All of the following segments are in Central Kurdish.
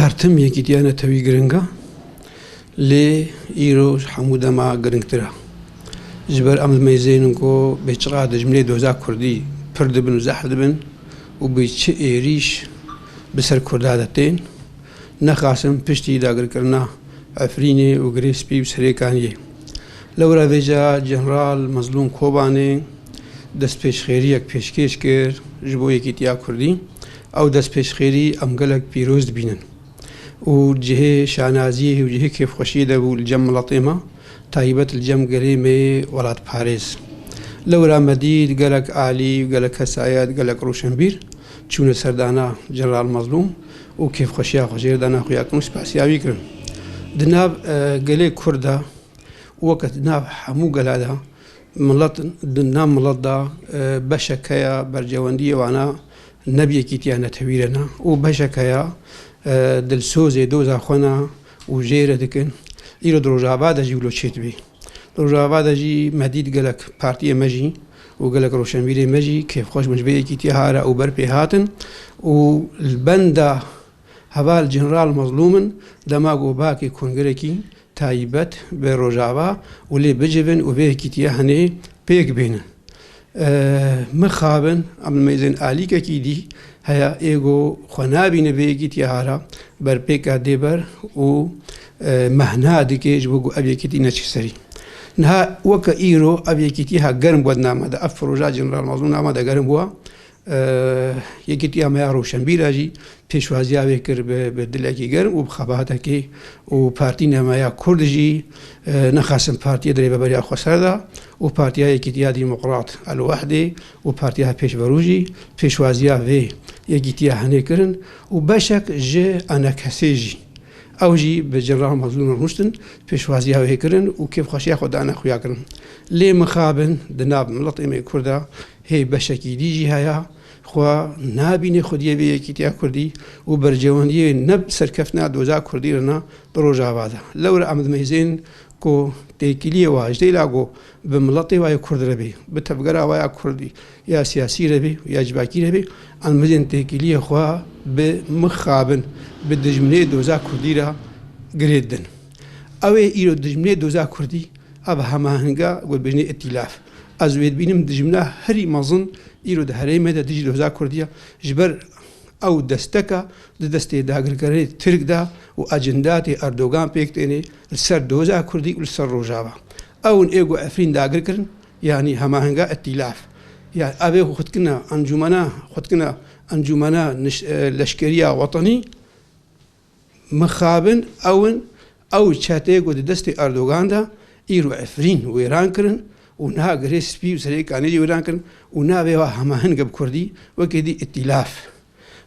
هەرتم یەکیتیانەتەوی گرنگە لێ ئیرۆژ هەموو دەما گرنگترە ji ber em meyzên ku bêçiqa dijminê doza Kurdî pir dibin û zehr dibin û bi çi êrîş bi ser Kurda de tên nexwasin piştî dagirkirina Efrînê û Girêspî û Serêkaniyê. Li wir vêja Jeneral Mezlûm Kobanê destpêşxêriyek pêşkêş kir ji bo yekîtiya Kurdî ew destpêşxêrî em gelek pîroz dibînin û cihê şanaziyê û cihê kêfxweşiyê de bû li cem miletê me تایبەت li cem gerê me welatparêz. Li wir me dît gelek alî gelek hesayet gelek rûşenbîr çûne serdana Jeneral Mezlûm û kêfxweşiya xwe jê dana xuya kirin û spasiyavî kirin. Di nav gelê Kurd de weke di nav hemû gela de milet di nav milet da beşek heye bercewendiyê wana nebî yekîtiya netewî re ne û beşek heye dilsozê doza xwe ne û jêre dikin. îro di Rojava de jî wilo çêt bê. Rojava de jî me dît gelek partiyê me jî û gelek roşenbîrê me jî kêfxweş bin ji vê yekîtiya hare û berpê hatin û li benda heva li Jeneral Mezlûmin dema gobakê kongerekî taybet bi Rojava û lê bicivin û vê yekîtiya hinê pêk bênin. Mixabin em li meyzên alîkekî dî heya êgo xwe nabîne vê yekîtiya hara berpêka dêber û mehna dike ji bo ev yekîtî neçî serî. Niha weke îro ev yekîtî ha germ bû nama de ev proja Jeneral Mezlûm nama de germ bûye. Yekîtiya me ya Rûşenbîra jî pêşwaziya wê kir bi dilekî germ û bi xebatekê û partîna me ya Kurd jî nexwasin partiya Rêveberiya Xweser da û Partiya Yekîtiya Dîmokrat El Wehdê û Partiya Pêşverû jî pêşwaziya vê yekîtiya hinê kirin û beşek ji enekesê jî ew jî bi Jeneral Mezlûm rûştin pêşwaziya wê kirin û kêfxweşiya xwe dana xuya kirin. Lê mixabin di nav miletê me Kurd de hê beşekî dî jî heye xwe nabîne xwediyê vê yekîtiya Kurdî û bercewendiyê ne serkeftina doza Kurdî re ne di Rojava de. Li wir em di meyzên ku têkiliyê wa ji dêla got bi miletê wa ya Kurd re bê bi tevgera wa ya Kurdî ya siyasî re bê ya civakî re bê em mezên têkiliyê xwe bi mixabin bi dijminê doza Kurdî re girê din. Ew ê îro dijminê doza Kurdî ev hemahinga gotbêjnê îtîlaf. Ez wê dibînim dijmina herî mezin îro di herêmê de dijî doza Kurdiya ji ber ew desteka di destê dagirkerê Tirk da û ecendatê Erdogan pêk têne li ser doza Kurdî û li ser Rojava. Ew êgo Efrîn dagir kirin yanî hemahinga îtîlaf. Ya ev ê xwedkirina encûmena leşkeriya wetenî mixabin ew çetê got di destê Erdogan da îro Efrîn wêran kirin û niha Girêspî û Serêkaniyê jî wêran kirin û navê wa hemahing bi Kurdî wekê dî îtîlaf.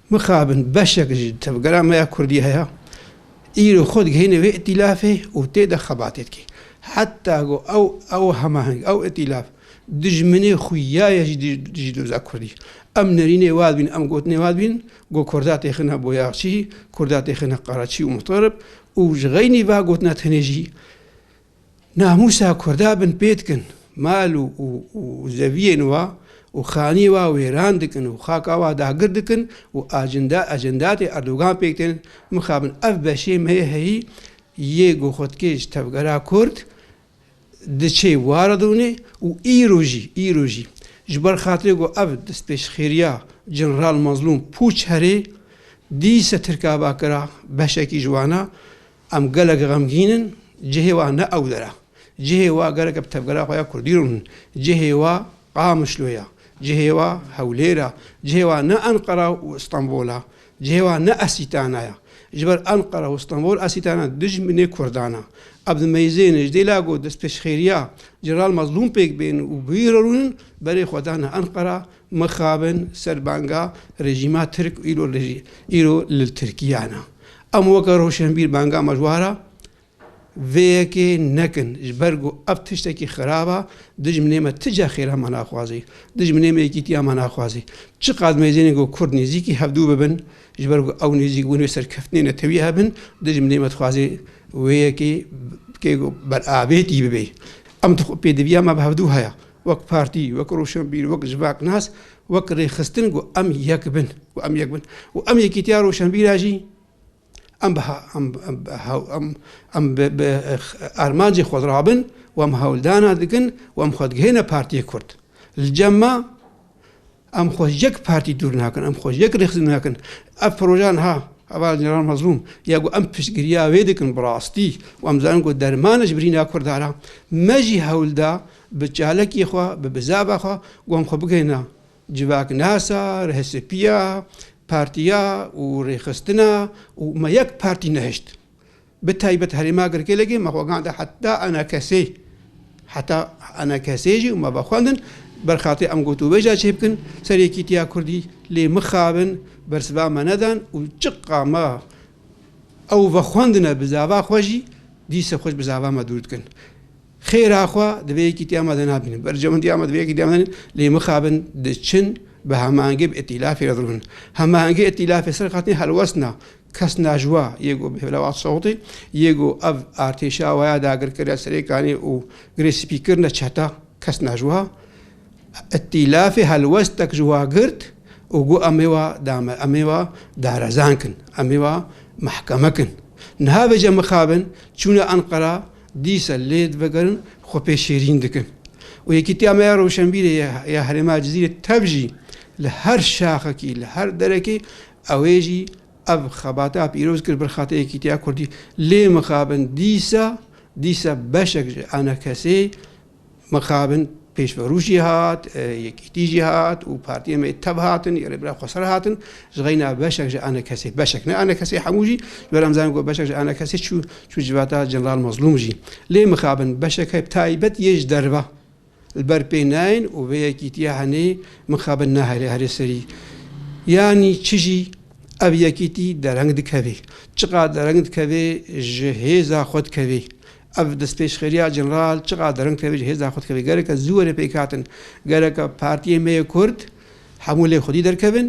Mixabin beşek ji tevgera me ya Kurdî heye îro xwe digihîne vê îtîlafê û tê de xebatê dike. Heta got ew hemahing ew îtîlaf dijminê xwiyaya jî doza Kurdî. Em nerînê wa dibînin em gotinê wa dibînin got Kurda têxine boyaxçî, Kurda têxine Qaraçî û Muxtarib û ji xeynî wa gotina tenê jî namusa Kurda bin pê dikin mal û zeviyên wa û xanî wa wêran dikin û xaka wa dagir dikin û ecendatê Erdogan pêk tên mixabin ev beşê me heyî yê got xwedikê ji tevgera Kurd diçe ware dûne û îro jî ji ber xatirê got ev destpêşxêriya Jeneral Mezlûm pûç herê dîsa tirkaba kira beşekî ji wana em gelek xemgînin cihê wa ne ew dere. Cihê wa gerek bi tevgera xwe ya Kurdî rûnin cihê wa Qamişloya cihê wa Hewlêra cihê wa ne Enqera û Îstanbûla cihê wa ne Esîtanaya ji ber Enqera û Îstanbûl Esîtana dijminê Kurdan e. Ev di meyzên ji dêla got destpêşxêriya Jeneral Mezlûm pêk bên û bi îro rûnin berê xwe dana Enqera mixabin serbanga rejîma Tirk îro li Tirkiyan e. Em weke Rûşenbîr banga me ji wara vêyekê nekin ji ber got ev tiştekî xeraba dijminê me tica xêra me naxwazî dijminê me yekîtiya me naxwazî çi qad meyzênê got Kurd nêzîkî hevdû bibin ji ber got ew nêzîk bûn wê serkeftinê netewî hebin dijminê me dixwazê wêyekê berabêtî bibe. Em pêdiviya me bi hevdû heye wek partî wek Rûşenbîr wek civaknas wek rêxistin got em yek bin û em yekîtiya Rûşenbîra jî ام ارمانجی خود رابن و ام هولدانا دکن و ام خود گهینا پارتی کرد الجمع ام خوش یک پارتی دور نکن ام خوش یک رخص نکن اف پروژان ها اول جنرال مظلوم یاگو ام پشگریا ویدکن براستی و ام زنگو درمانش برینا کردارا مجی هولدا بچالکی خوا ببزابا خوا و ام خو بگهینا جواک ناسا رهسپیا پارتیا و رخصتنا و ما یک پارتی نهشت بتایبت هریما گرکی لگی ما خواهد حتی انا کسی وما بخواندن برخاطی ام گوتو بجا چه بکن سریکی تیا کردی لی مخابن برسبا ما ندن و چقا ما او بخواندن بزاوا خوشی دیس خوش بزاوا ما دورد کن خیر آخوا دوی کی تیا ما دنا بین برجمن تیا ما دوی کی تیا ما لی مخابن دچن به همانگی ائتلاف ردرون همانگی ائتلاف سرقتی هلوسنا کس نجوا یگو بهلوات صوتی یگو اف ارتشا و یا داگر کرد سرکانی و گری سپیکر نچتا کس نجوا ائتلاف هلوستک جوا گرد و گو امیوا دام امیوا دارزانکن امیوا محکمه کن نه بجا مخابن چون انقره دیس لید بگرن خوب شیرین دکن و یکی تیامه روشنبیره یا هرما جزیره تبجی لهر شاخکی لهر درکی اویجی اب خباتا پیروز کرد برخاطه یکی تیا کردی لی مخابن دیسا بشک انا کسی مخابن پیش فروشی هات یکی تیجی هات و پارتی ما اتب هاتن یا ربرا خسر هاتن جغینا بشک انا کسی بشک نه انا کسی حموجی برام زن گو بشک انا کسی شو جواتا جنرال مظلوم جی لی مخابن بشک تایبت یج دربه البربينين وبيكي تياهني مخابن نهاري هاري سري يعني تشجي أبيكيتي درنگ دكبي چقا درنگ دكبي جهيزا خود كبي أف دسبيش خيريا جنرال چقا درنگ دكبي جهيزا خود كبي غيرك زور بيكاتن غيرك بارتي مي كرد حمولي خودي دركبن